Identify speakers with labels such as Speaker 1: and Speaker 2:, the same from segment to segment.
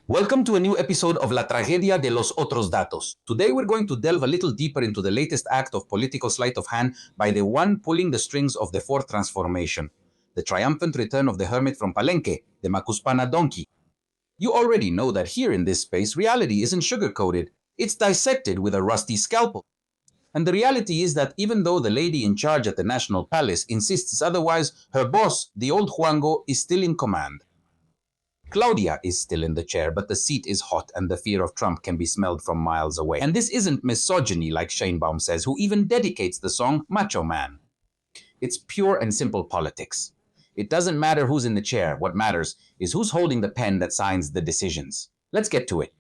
Speaker 1: Welcome to a new episode of La Tragedia de los Otros Datos. Today we're going to delve a little deeper into the latest act of political sleight of hand by the one pulling the strings of the fourth transformation, the triumphant return of the hermit from Palenque, the Macuspana donkey. You already know that here in this space, reality isn't sugar-coated, it's dissected with a rusty scalpel. And the reality is that even though the lady in charge at the National Palace insists otherwise, her boss, the old Juango, is still in command. Claudia is still in the chair, but the seat is hot and the fear of Trump can be smelled from miles away. And this isn't misogyny, like Sheinbaum says, who even dedicates the song Macho Man. It's pure and simple politics. It doesn't matter who's in the chair. What matters is who's holding the pen that signs the decisions. Let's get to it.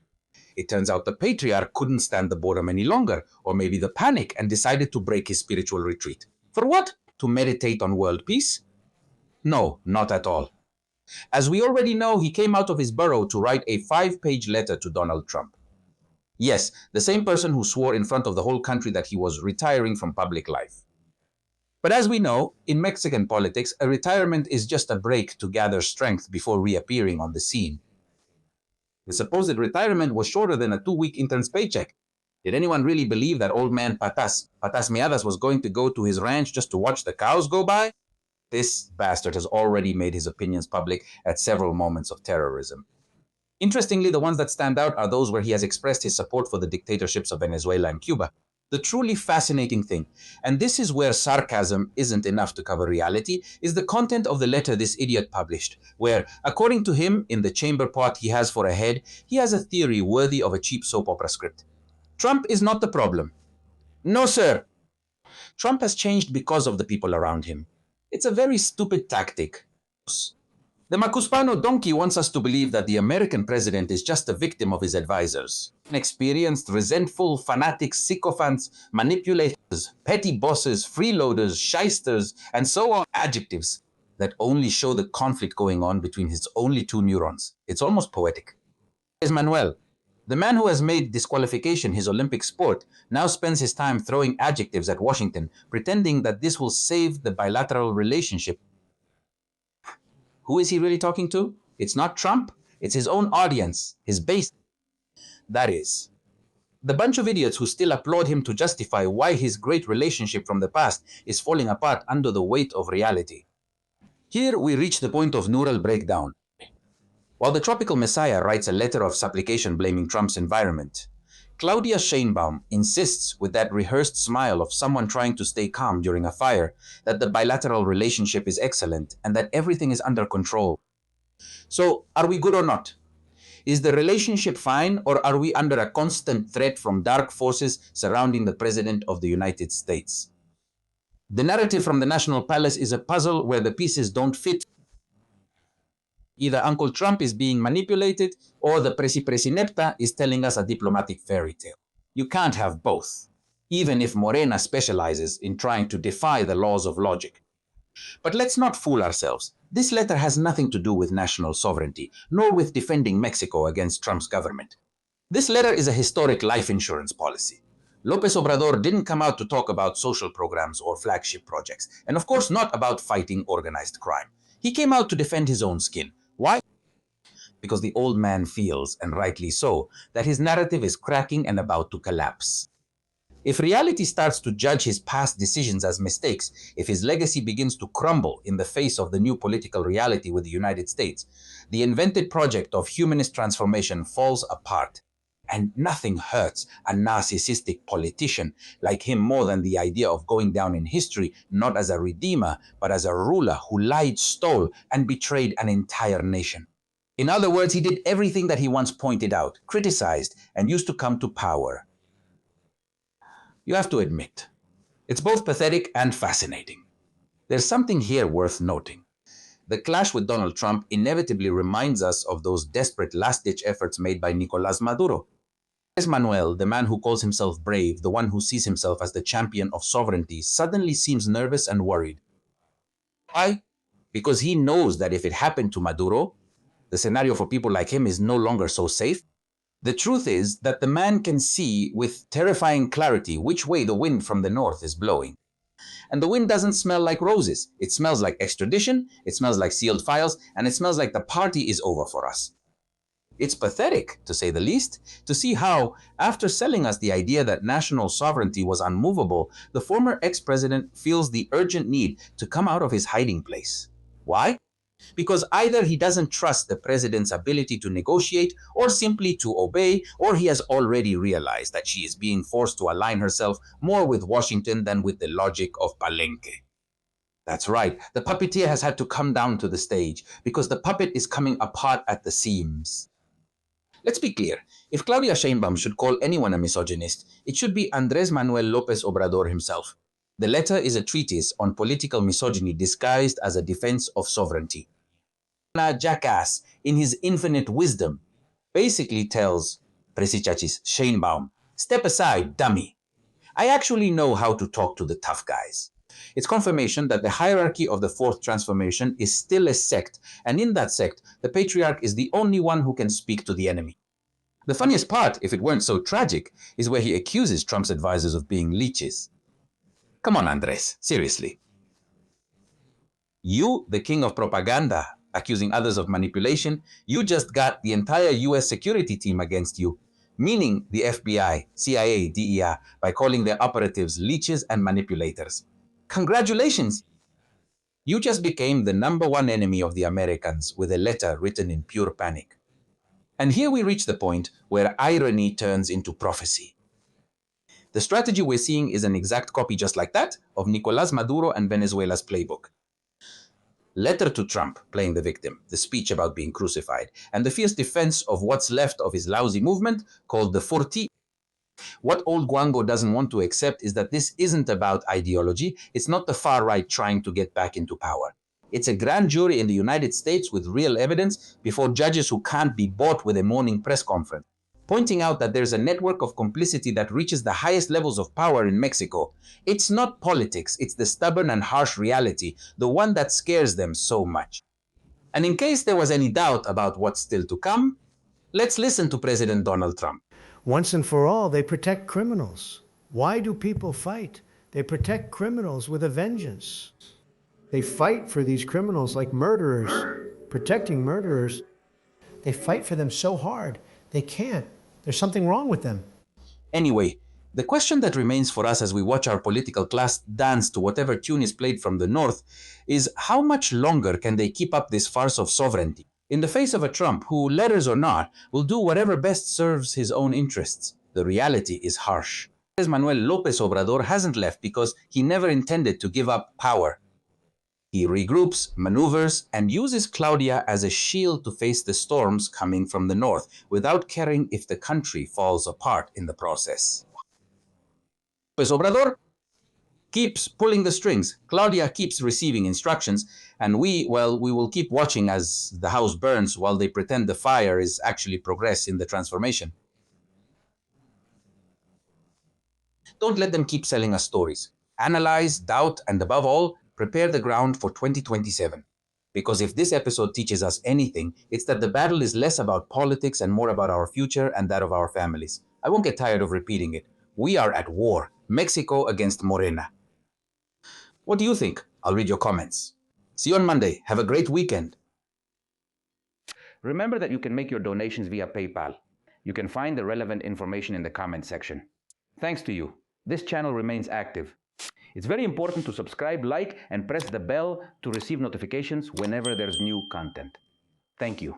Speaker 1: It turns out the patriarch couldn't stand the boredom any longer, or maybe the panic, and decided to break his spiritual retreat. For what? To meditate on world peace? No, not at all. As we already know, he came out of his burrow to write a 5-page letter to Donald Trump. Yes, the same person who swore in front of the whole country that he was retiring from public life. But as we know, in Mexican politics, a retirement is just a break to gather strength before reappearing on the scene. The supposed retirement was shorter than a 2-week intern's paycheck. Did anyone really believe that old man Patas Miadas was going to go to his ranch just to watch the cows go by? This bastard has already made his opinions public at several moments of terrorism. Interestingly, the ones that stand out are those where he has expressed his support for the dictatorships of Venezuela and Cuba. The truly fascinating thing, and this is where sarcasm isn't enough to cover reality, is the content of the letter this idiot published, where, according to him, in the chamber pot he has for a head, he has a theory worthy of a cheap soap opera script. Trump is not the problem. No, sir. Trump has changed because of the people around him. It's a very stupid tactic. The Macuspano donkey wants us to believe that the American president is just a victim of his advisors. Inexperienced, resentful, fanatics, sycophants, manipulators, petty bosses, freeloaders, shysters, and so on adjectives that only show the conflict going on between his only 2 neurons. It's almost poetic. There's Manuel. The man who has made disqualification his Olympic sport now spends his time throwing adjectives at Washington, pretending that this will save the bilateral relationship. Who is he really talking to? It's not Trump. It's his own audience, his base. That is, the bunch of idiots who still applaud him to justify why his great relationship from the past is falling apart under the weight of reality. Here we reach the point of neural breakdown. While the tropical messiah writes a letter of supplication blaming Trump's environment, Claudia Sheinbaum insists with that rehearsed smile of someone trying to stay calm during a fire that the bilateral relationship is excellent and that everything is under control. So, are we good or not? Is the relationship fine, or are we under a constant threat from dark forces surrounding the President of the United States? The narrative from the National Palace is a puzzle where the pieces don't fit. Either Uncle Trump is being manipulated, or the Presi-Presinepta is telling us a diplomatic fairy tale. You can't have both, even if Morena specializes in trying to defy the laws of logic. But let's not fool ourselves. This letter has nothing to do with national sovereignty, nor with defending Mexico against Trump's government. This letter is a historic life insurance policy. López Obrador didn't come out to talk about social programs or flagship projects, and of course not about fighting organized crime. He came out to defend his own skin. Why? Because the old man feels, and rightly so, that his narrative is cracking and about to collapse. If reality starts to judge his past decisions as mistakes, if his legacy begins to crumble in the face of the new political reality with the United States, the invented project of humanist transformation falls apart. And nothing hurts a narcissistic politician like him more than the idea of going down in history not as a redeemer, but as a ruler who lied, stole, and betrayed an entire nation. In other words, he did everything that he once pointed out, criticized, and used to come to power. You have to admit, it's both pathetic and fascinating. There's something here worth noting. The clash with Donald Trump inevitably reminds us of those desperate last-ditch efforts made by Nicolás Maduro. Andrés Manuel, the man who calls himself brave, the one who sees himself as the champion of sovereignty, suddenly seems nervous and worried. Why? Because he knows that if it happened to Maduro, the scenario for people like him is no longer so safe. The truth is that the man can see with terrifying clarity which way the wind from the north is blowing. And the wind doesn't smell like roses. It smells like extradition, it smells like sealed files, and it smells like the party is over for us. It's pathetic, to say the least, to see how, after selling us the idea that national sovereignty was unmovable, the former ex-president feels the urgent need to come out of his hiding place. Why? Because either he doesn't trust the president's ability to negotiate or simply to obey, or he has already realized that she is being forced to align herself more with Washington than with the logic of Palenque. That's right, the puppeteer has had to come down to the stage because the puppet is coming apart at the seams. Let's be clear. If Claudia Sheinbaum should call anyone a misogynist, it should be Andrés Manuel López Obrador himself. The letter is a treatise on political misogyny disguised as a defense of sovereignty. Jackass, in his infinite wisdom, basically tells Presichachis Sheinbaum, step aside, dummy. I actually know how to talk to the tough guys. It's confirmation that the hierarchy of the fourth transformation is still a sect, and in that sect, the patriarch is the only one who can speak to the enemy. The funniest part, if it weren't so tragic, is where he accuses Trump's advisors of being leeches. Come on, Andres, seriously. You, the king of propaganda, accusing others of manipulation, you just got the entire US security team against you, meaning the FBI, CIA, DEA, by calling their operatives leeches and manipulators. Congratulations! You just became the #1 enemy of the Americans with a letter written in pure panic. And here we reach the point where irony turns into prophecy. The strategy we're seeing is an exact copy just like that of Nicolás Maduro and Venezuela's playbook. Letter to Trump, playing the victim, the speech about being crucified, and the fierce defense of what's left of his lousy movement called the Forti. What old Guango doesn't want to accept is that this isn't about ideology. It's not the far right trying to get back into power. It's a grand jury in the United States with real evidence before judges who can't be bought with a morning press conference, pointing out that there's a network of complicity that reaches the highest levels of power in Mexico. It's not politics, it's the stubborn and harsh reality, the one that scares them so much. And in case there was any doubt about what's still to come, let's listen to President Donald Trump.
Speaker 2: Once and for all, they protect criminals. Why do people fight? They protect criminals with a vengeance. They fight for these criminals like murderers, protecting murderers. They fight for them so hard, they can't. There's something wrong with them.
Speaker 1: Anyway, the question that remains for us as we watch our political class dance to whatever tune is played from the north is how much longer can they keep up this farce of sovereignty in the face of a Trump who, letters or not, will do whatever best serves his own interests? The reality is harsh. Andrés Manuel López Obrador hasn't left because he never intended to give up power. He regroups, maneuvers, and uses Claudia as a shield to face the storms coming from the north without caring if the country falls apart in the process. López Obrador keeps pulling the strings. Claudia keeps receiving instructions, and we will keep watching as the house burns while they pretend the fire is actually progress in the transformation. Don't let them keep selling us stories. Analyze, doubt, and above all, prepare the ground for 2027. Because if this episode teaches us anything, it's that the battle is less about politics and more about our future and that of our families. I won't get tired of repeating it. We are at war. Mexico against Morena. What do you think? I'll read your comments. See you on Monday. Have a great weekend. Remember that you can make your donations via PayPal. You can find the relevant information in the comment section. Thanks to you, this channel remains active. It's very important to subscribe, like, and press the bell to receive notifications whenever there's new content. Thank you.